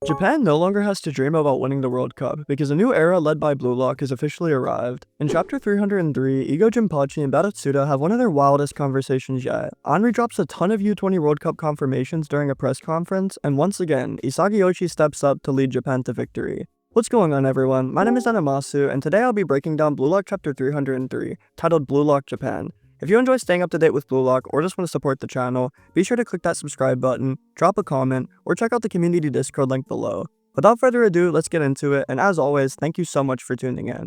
Japan no longer has to dream about winning the World Cup because a new era led by Blue Lock has officially arrived. In chapter 303, Igo Jinpachi and Baratsuda have one of their wildest conversations yet. Henri drops a ton of U20 World Cup confirmations during a press conference, and once again, Isagi yoichi steps up to lead Japan to victory. What's going on, everyone? My name is Animasu, and today I'll be breaking down Blue Lock chapter 303, titled Blue Lock Japan. If you enjoy staying up to date with Blue Lock or just want to support the channel, be sure to click that subscribe button, drop a comment, or check out the community Discord link below. Without further ado, let's get into it, and as always, thank you so much for tuning in.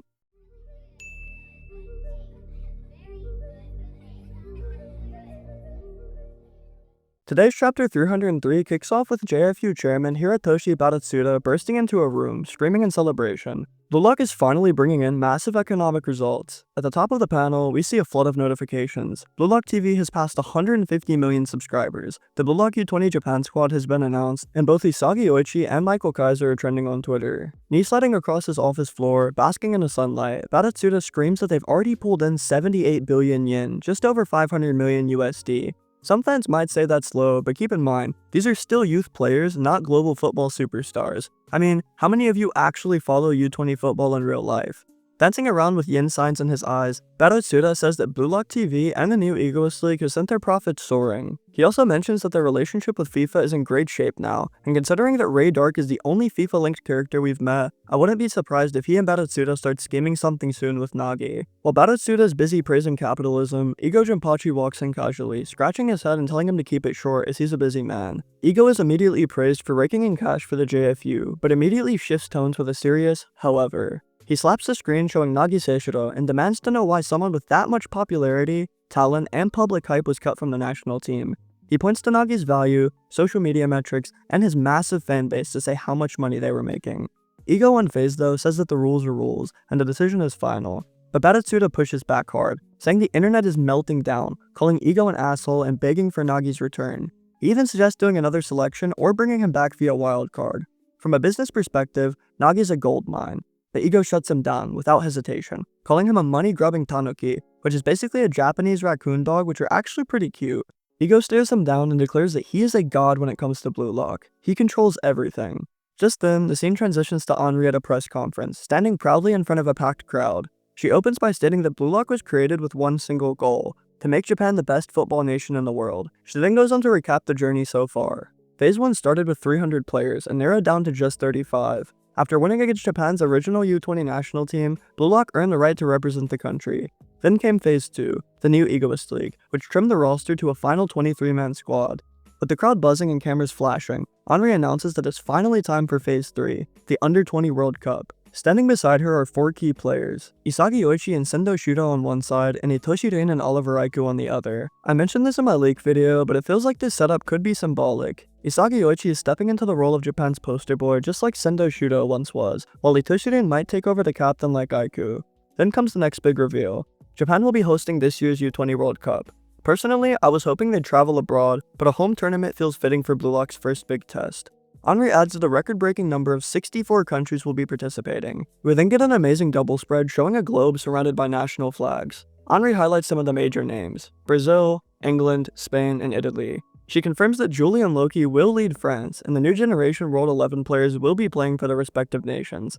Today's chapter 303 kicks off with JFU chairman Hirotoshi Baratsuda bursting into a room, screaming in celebration. Blue Lock is finally bringing in massive economic results. At the top of the panel, we see a flood of notifications. Blue Lock TV has passed 150 million subscribers. The Blue Lock U20 Japan squad has been announced, and both Isagi yoichi and Kaiser are trending on Twitter. Knee sliding across his office floor, basking in the sunlight, Baratsuda screams that they've already pulled in 78 billion yen, just over 500 million USD. Some fans might say that's low, but keep in mind, these are still youth players, not global football superstars. I mean, how many of you actually follow U20 football in real life? Dancing around with yen signs in his eyes, Baratsuda says that Blue Lock TV and the new Egoist League has sent their profits soaring. He also mentions that their relationship with FIFA is in great shape now, and considering that Ray Dark is the only FIFA-linked character we've met, I wouldn't be surprised if he and Baratsuda start scheming something soon with Nagi. While Baratsuda is busy praising capitalism, Igo Jinpachi walks in casually, scratching his head and telling him to keep it short as he's a busy man. Igo is immediately praised for raking in cash for the JFU, but immediately shifts tones with a serious however. He slaps the screen showing Nagi seishiro and demands to know why someone with that much popularity, talent, and public hype was cut from the national team. He points to Nagi's value, social media metrics, and his massive fan base to say how much money they were making. Igo, unfazed though, says that the rules are rules, and the decision is final. But Baratsuda pushes back hard, saying the internet is melting down, calling Igo an asshole and begging for Nagi's return. He even suggests doing another selection or bringing him back via wildcard. From a business perspective, Nagi's a gold mine. But Igo shuts him down without hesitation, calling him a money-grubbing tanuki, which is basically a Japanese raccoon dog, which are actually pretty cute. Igo stares him down and declares that he is a god when it comes to Blue Lock. He controls everything. Just then, the scene transitions to Henri at a press conference, standing proudly in front of a packed crowd. She opens by stating that Blue Lock was created with one single goal, to make Japan the best football nation in the world. She then goes on to recap the journey so far. Phase 1 started with 300 players and narrowed down to just 35. After winning against Japan's original U20 national team, Blue Lock earned the right to represent the country. Then came Phase 2, the new Egoist League, which trimmed the roster to a final 23-man squad. With the crowd buzzing and cameras flashing, Henri announces that it's finally time for Phase 3, the Under-20 World Cup. Standing beside her are 4 key players, Isagi yoichi and Sendo Shudo on one side, and Itoshi Rain and Oliver Aiku on the other. I mentioned this in my leak video, but it feels like this setup could be symbolic. Isagi yoichi is stepping into the role of Japan's poster boy just like Sendo Shudo once was, while Itoshi Rain might take over the captain like Aiku. Then comes the next big reveal. Japan will be hosting this year's U20 World Cup. Personally, I was hoping they'd travel abroad, but a home tournament feels fitting for Blue Lock's first big test. Henri adds that a record-breaking number of 64 countries will be participating. We then get an amazing double spread showing a globe surrounded by national flags. Henri highlights some of the major names: Brazil, England, Spain, and Italy. She confirms that Julian Loki will lead France, and the new generation World 11 players will be playing for their respective nations.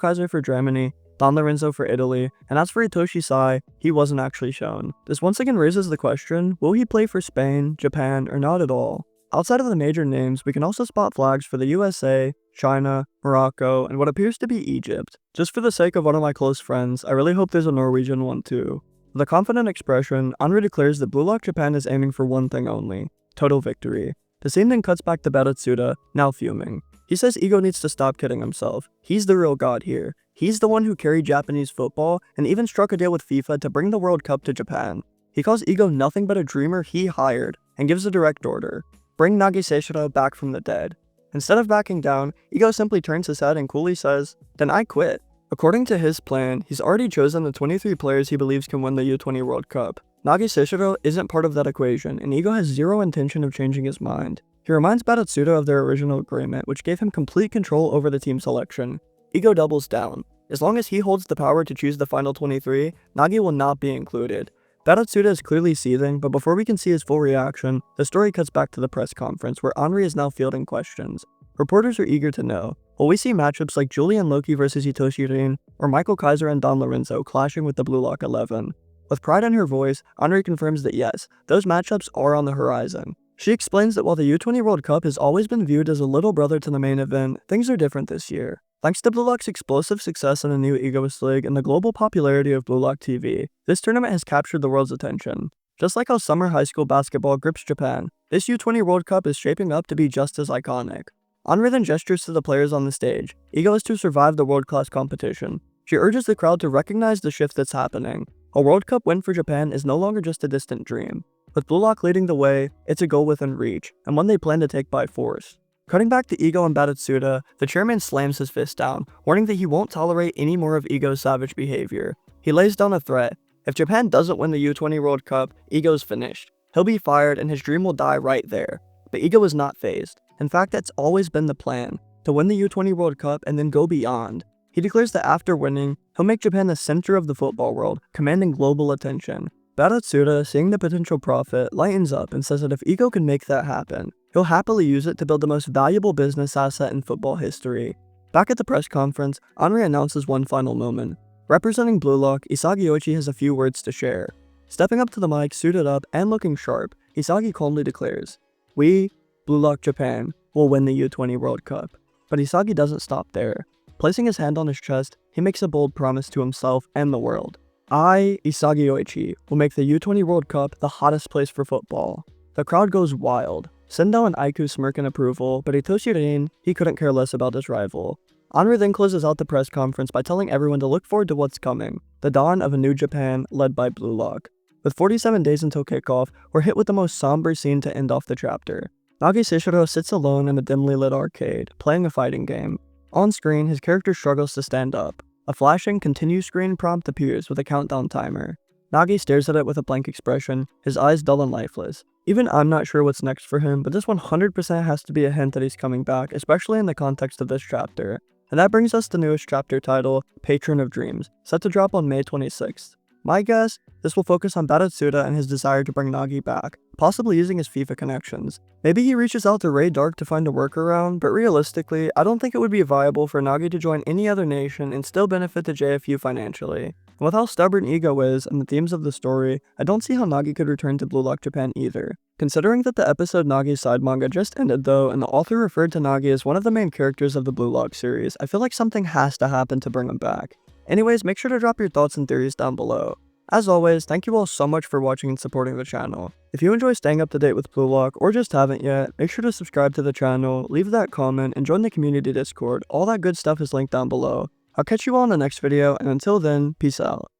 Kaiser for Germany, Don Lorenzo for Italy, and as for Hitoshi Sai, he wasn't actually shown. This once again raises the question, will he play for Spain, Japan, or not at all? Outside of the major names, we can also spot flags for the USA, China, Morocco, and what appears to be Egypt. Just for the sake of one of my close friends, I really hope there's a Norwegian one too. With a confident expression, Henri declares that Blue Lock Japan is aiming for one thing only: total victory. The scene then cuts back to Baratsuda, now fuming. He says Igo needs to stop kidding himself. He's the real god here. He's the one who carried Japanese football and even struck a deal with FIFA to bring the World Cup to Japan. He calls Igo nothing but a dreamer he hired and gives a direct order: bring Nagi seishiro back from the dead. Instead of backing down, Igo simply turns his head and coolly says, "Then I quit." According to his plan, he's already chosen the 23 players he believes can win the U20 World Cup. Nagi seishiro isn't part of that equation, and Igo has zero intention of changing his mind. He reminds Baratsuda of their original agreement, which gave him complete control over the team selection. Igo doubles down. As long as he holds the power to choose the final 23, Nagi will not be included. Baratsuda is clearly seething, but before we can see his full reaction, the story cuts back to the press conference where Henri is now fielding questions. Reporters are eager to know, will we see matchups like Julian Loki vs Hitoshi Rin or Michael Kaiser and Don Lorenzo clashing with the Blue Lock 11? With pride in her voice, Henri confirms that yes, those matchups are on the horizon. She explains that while the U20 World Cup has always been viewed as a little brother to the main event, things are different this year. Thanks to Blue Lock's explosive success in the new Egoist League and the global popularity of Blue Lock TV, this tournament has captured the world's attention. Just like how summer high school basketball grips Japan, this U20 World Cup is shaping up to be just as iconic. Henri then gestures to the players on the stage, eagerness to survive the world-class competition. She urges the crowd to recognize the shift that's happening. A World Cup win for Japan is no longer just a distant dream. With Blue Lock leading the way, it's a goal within reach, and one they plan to take by force. Cutting back to Ego and Baratsuda, the chairman slams his fist down, warning that he won't tolerate any more of Ego's savage behavior. He lays down a threat. If Japan doesn't win the U20 World Cup, Ego's finished. He'll be fired and his dream will die right there. But Ego is not fazed. In fact, that's always been the plan, to win the U20 World Cup and then go beyond. He declares that after winning, he'll make Japan the center of the football world, commanding global attention. Baratsuda, seeing the potential profit, lightens up and says that if Ego can make that happen, he'll happily use it to build the most valuable business asset in football history. Back at the press conference, Henri announces one final moment. Representing Blue Lock, Isagi yoichi has a few words to share. Stepping up to the mic, suited up, and looking sharp, Isagi calmly declares, "We, Blue Lock Japan, will win the U20 World Cup." But Isagi doesn't stop there. Placing his hand on his chest, he makes a bold promise to himself and the world. "I, Isagi yoichi, will make the U20 World Cup the hottest place for football." The crowd goes wild. Sendo and Aiku smirk in approval, but Hitoshi Rin, he couldn't care less about his rival. Henri then closes out the press conference by telling everyone to look forward to what's coming, the dawn of a new Japan led by Blue Lock. With 47 days until kickoff, we're hit with the most somber scene to end off the chapter. Nagi Seishiro sits alone in a dimly lit arcade, playing a fighting game. On screen, his character struggles to stand up. A flashing continue screen prompt appears with a countdown timer. Nagi stares at it with a blank expression, his eyes dull and lifeless. Even I'm not sure what's next for him, but this 100% has to be a hint that he's coming back, especially in the context of this chapter. And that brings us to the newest chapter title, Patron of Dreams, set to drop on May 26th. My guess, this will focus on Baratsuda and his desire to bring Nagi back, possibly using his FIFA connections. Maybe he reaches out to Ray Dark to find a workaround, but realistically, I don't think it would be viable for Nagi to join any other nation and still benefit the JFU financially. And with how stubborn Ego is and the themes of the story, I don't see how Nagi could return to Blue Lock Japan either. Considering that the episode Nagi's side manga just ended though, and the author referred to Nagi as one of the main characters of the Blue Lock series, I feel like something has to happen to bring him back. Anyways, make sure to drop your thoughts and theories down below. As always, thank you all so much for watching and supporting the channel. If you enjoy staying up to date with Blue Lock, or just haven't yet, make sure to subscribe to the channel, leave that comment, and join the community Discord. All that good stuff is linked down below. I'll catch you all in the next video, and until then, peace out.